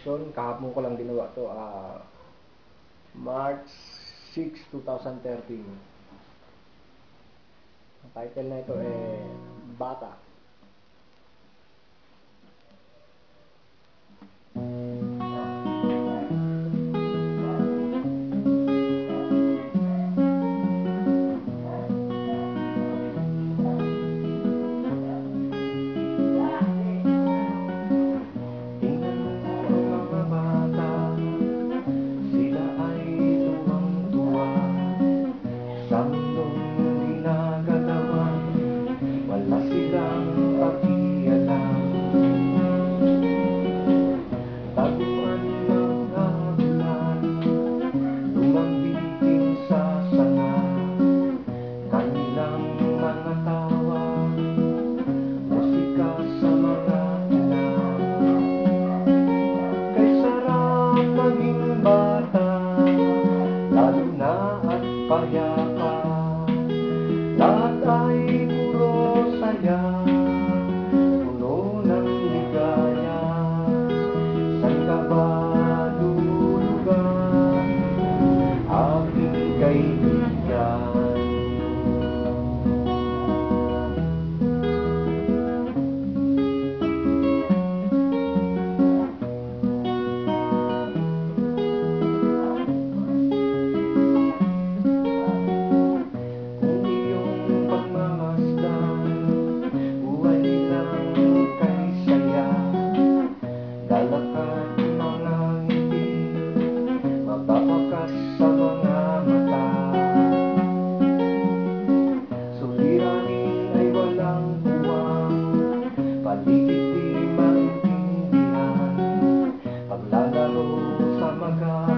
edition. Kahapon ko lang ginawa to, March 6, 2013. Ang title na ito Bata. Payapa, lahat ay puro saya, puno ng ligaya. Saan ka ba lulugan, aking kaibigan? Lalakad mga ngiti, mapapakas sa mga mata. Suliranin ay walang buwang, paligid di maintindihan. Paglalaro sa mga